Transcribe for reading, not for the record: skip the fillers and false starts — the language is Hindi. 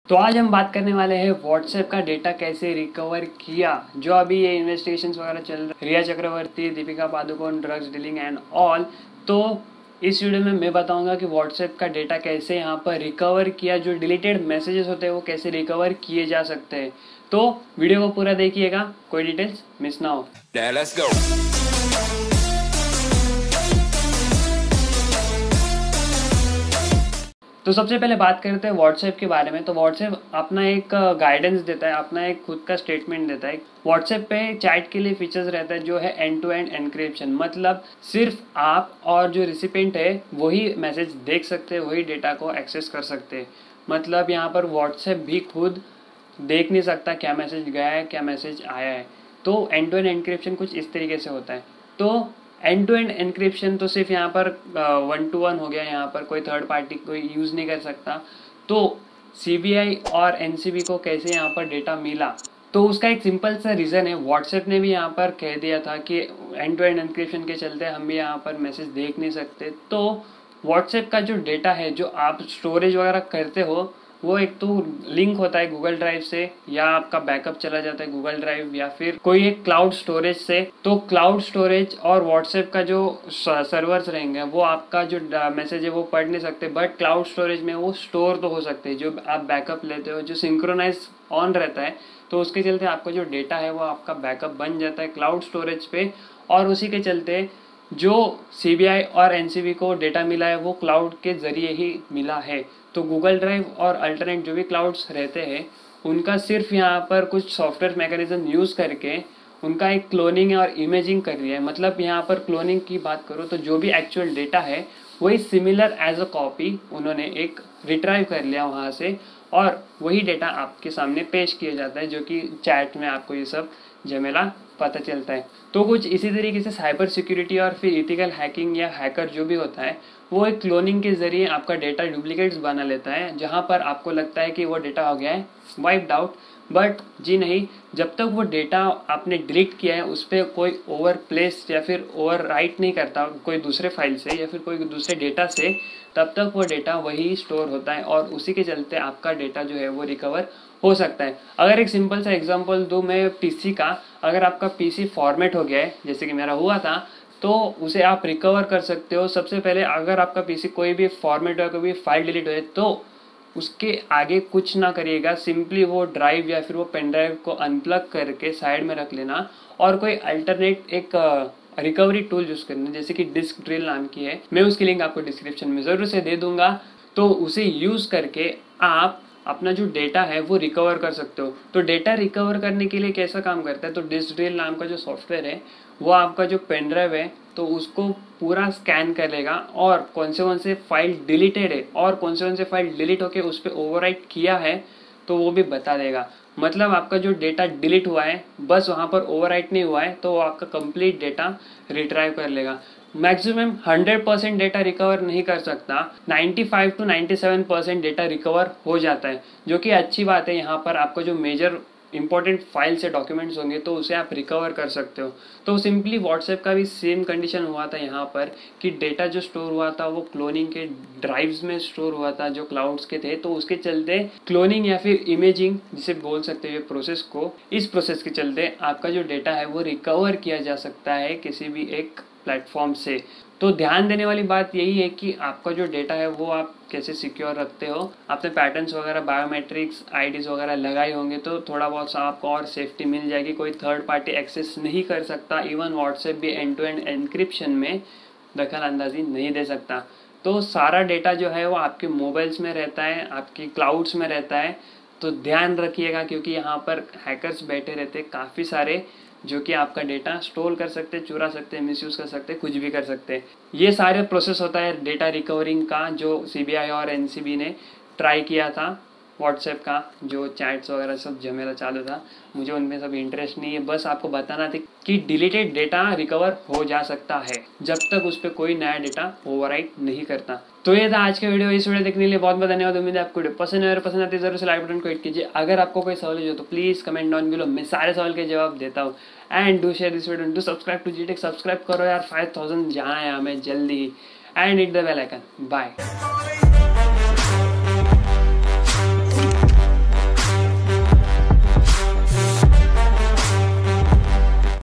तो आज हम बात करने वाले हैं व्हाट्सएप का डेटा कैसे रिकवर किया। जो अभी ये इन्वेस्टिगेशंस वगैरह चल रहे, Rhea Chakraborty, Deepika Padukone, drugs dealing and all. तो इस वीडियो में मैं बताऊंगा कि व्हाट्सएप का डेटा कैसे यहाँ पर रिकवर किया, जो डिलीटेड मैसेजेस होते हैं वो कैसे रिकवर किए जा सकते हैं। तो वीडियो को पूरा देखिएगा, कोई डिटेल्स मिस ना हो। Let's go. तो सबसे पहले बात करते हैं व्हाट्सएप के बारे में। तो व्हाट्सएप अपना एक गाइडेंस देता है, अपना एक खुद का स्टेटमेंट देता है। व्हाट्सएप पे चैट के लिए फीचर्स रहता है जो है एंड टू एंड एनक्रिप्शन, मतलब सिर्फ आप और जो रिसिपेंट है वही मैसेज देख सकते हैं, वही डेटा को एक्सेस कर सकते हैं। मतलब यहाँ पर व्हाट्सएप भी खुद देख नहीं सकता क्या मैसेज गया है, क्या मैसेज आया है। तो एंड टू एंड एनक्रिप्शन कुछ इस तरीके से होता है। तो एंड टू एंड एनक्रिप्शन तो सिर्फ यहाँ पर 1-to-1 हो गया, यहाँ पर कोई थर्ड पार्टी कोई यूज़ नहीं कर सकता। तो सीबीआई और एनसीबी को कैसे यहाँ पर डेटा मिला, तो उसका एक सिंपल सा रीज़न है। व्हाट्सएप ने भी यहाँ पर कह दिया था कि एंड टू एंड एनक्रिप्शन के चलते हम भी यहाँ पर मैसेज देख नहीं सकते। तो व्हाट्सएप का जो डेटा है, जो आप स्टोरेज वगैरह करते हो, वो एक तो लिंक होता है गूगल ड्राइव से, या आपका बैकअप चला जाता है गूगल ड्राइव या फिर कोई एक क्लाउड स्टोरेज से। तो क्लाउड स्टोरेज और व्हाट्सएप का जो सर्वर्स रहेंगे वो आपका जो मैसेज है वो पढ़ नहीं सकते, बट क्लाउड स्टोरेज में वो स्टोर तो हो सकते हैं। जो आप बैकअप लेते हो, जो सिंक्रोनाइज ऑन रहता है, तो उसके चलते आपका जो डेटा है वो आपका बैकअप बन जाता है क्लाउड स्टोरेज पे। और उसी के चलते जो सीबीआई और एनसीबी को डेटा मिला है वो क्लाउड के जरिए ही मिला है। तो गूगल ड्राइव और अल्टरनेट जो भी क्लाउड्स रहते हैं उनका सिर्फ यहाँ पर कुछ सॉफ्टवेयर मैकेनिज्म यूज़ करके उनका एक क्लोनिंग और इमेजिंग कर रही है। मतलब यहाँ पर क्लोनिंग की बात करो तो जो भी एक्चुअल डेटा है वही सिमिलर एज अ कॉपी उन्होंने एक रिट्राइव कर लिया वहाँ से, और वही डेटा आपके सामने पेश किया जाता है, जो कि चैट में आपको ये सब झमेला पता चलता है। तो कुछ इसी तरीके से साइबर सिक्योरिटी और फिर इथिकल हैकिंग या हैकर जो भी होता है वो एक क्लोनिंग के जरिए आपका डेटा डुप्लीकेट्स बना लेता है, जहाँ पर आपको लगता है कि वो डेटा हो गया है वाइप्ड आउट, बट जी नहीं। जब तक वो डेटा आपने डिलीट किया है उस पर कोई ओवर प्लेस या फिर ओवर राइट नहीं करता कोई दूसरे फाइल से या फिर कोई दूसरे डेटा से, तब तक वो डेटा वही स्टोर होता है और उसी के चलते आपका डेटा जो है वो रिकवर हो सकता है। अगर एक सिंपल सा एग्जांपल दूं मैं पीसी का, अगर आपका पीसी फॉर्मेट हो गया है जैसे कि मेरा हुआ था, तो उसे आप रिकवर कर सकते हो। सबसे पहले अगर आपका पीसी कोई भी फॉर्मेट हो, कोई भी फाइल डिलीट हो तो उसके आगे कुछ ना करिएगा, सिंपली वो ड्राइव या फिर वो पेन ड्राइव को अनप्लग करके साइड में रख लेना और कोई अल्टरनेट एक रिकवरी टूल यूज़ करना, जैसे कि डिस्क ड्रिल नाम की है। मैं उसकी लिंक आपको डिस्क्रिप्शन में ज़रूर से दे दूंगा। तो उसे यूज़ करके आप अपना जो डेटा है वो रिकवर कर सकते हो। तो डेटा रिकवर करने के लिए कैसा काम करता है, तो डिस्क ड्रिल नाम का जो सॉफ्टवेयर है वो आपका जो पेन ड्राइव है तो उसको पूरा स्कैन करेगा और कौन से फाइल डिलीटेड है और कौन से फाइल डिलीट होके उस पर ओवरराइट किया है तो वो भी बता देगा। मतलब आपका जो डेटा डिलीट हुआ है बस वहाँ पर ओवरराइट नहीं हुआ है तो वो आपका कंप्लीट डेटा रिट्राइव कर लेगा। मैक्सिमम 100% डेटा रिकवर नहीं कर सकता, 95 to 97% डेटा रिकवर हो जाता है, जो कि अच्छी बात है। यहाँ पर आपको जो मेजर इंपॉर्टेंट फाइल्स या डॉक्यूमेंट्स होंगे तो उसे आप रिकवर कर सकते हो। तो सिंपली व्हाट्सएप का भी सेम कंडीशन हुआ था यहाँ पर कि डेटा जो स्टोर हुआ था वो क्लोनिंग के ड्राइव्स में स्टोर हुआ था जो क्लाउड्स के थे। तो उसके चलते क्लोनिंग या फिर इमेजिंग जिसे बोल सकते हैं प्रोसेस को, इस प्रोसेस के चलते आपका जो डेटा है वो रिकवर किया जा सकता है किसी भी एक प्लेटफॉर्म से। तो ध्यान देने वाली बात यही है कि आपका जो डेटा है वो आप कैसे सिक्योर रखते हो। आपने पैटर्न्स वगैरह, बायोमेट्रिक्स, आईडीज वगैरह लगाए होंगे तो थोड़ा बहुत आपको और सेफ्टी मिल जाएगी। कोई थर्ड पार्टी एक्सेस नहीं कर सकता। इवन व्हाट्सएप भी एंड टू एंड एनक्रिप्शन में दखल अंदाजी नहीं दे सकता। तो सारा डेटा जो है वो आपके मोबाइल्स में रहता है, आपकी क्लाउड्स में रहता है। तो ध्यान रखिएगा क्योंकि यहाँ पर हैकर्स बैठे रहते हैं काफ़ी सारे, जो कि आपका डेटा स्टोर कर सकते हैं, चुरा सकते हैं, मिसयूज़ कर सकते हैं, कुछ भी कर सकते हैं। ये सारे प्रोसेस होता है डेटा रिकवरिंग का, जो सीबीआई और एनसीबी ने ट्राई किया था। व्हाट्सएप का जो चैट्स वगैरह सब झमेला चालू था, मुझे उनमें सब इंटरेस्ट नहीं है, बस आपको बताना था कि डिलीटेड डेटा रिकवर हो जा सकता है जब तक उस पर कोई नया डेटा ओवरराइट नहीं करता। तो ये था आज का वीडियो। इस वीडियो देखने के लिए बहुत बहुत धन्यवाद। उम्मीद है आपको वीडियो पसंद है और पसंद आती है जरूर से लाइक बटन को हिट कीजिए। अगर आपको कोई सवाल हो तो प्लीज़ कमेंट डाउन बिलो, मैं सारे सवाल के जवाब देता हूँ। And do share this video, do subscribe to जीटेक, सब्सक्राइब करो यार, 5000 जाना है हमें जल्दी ही, and hit the bell icon. Bye.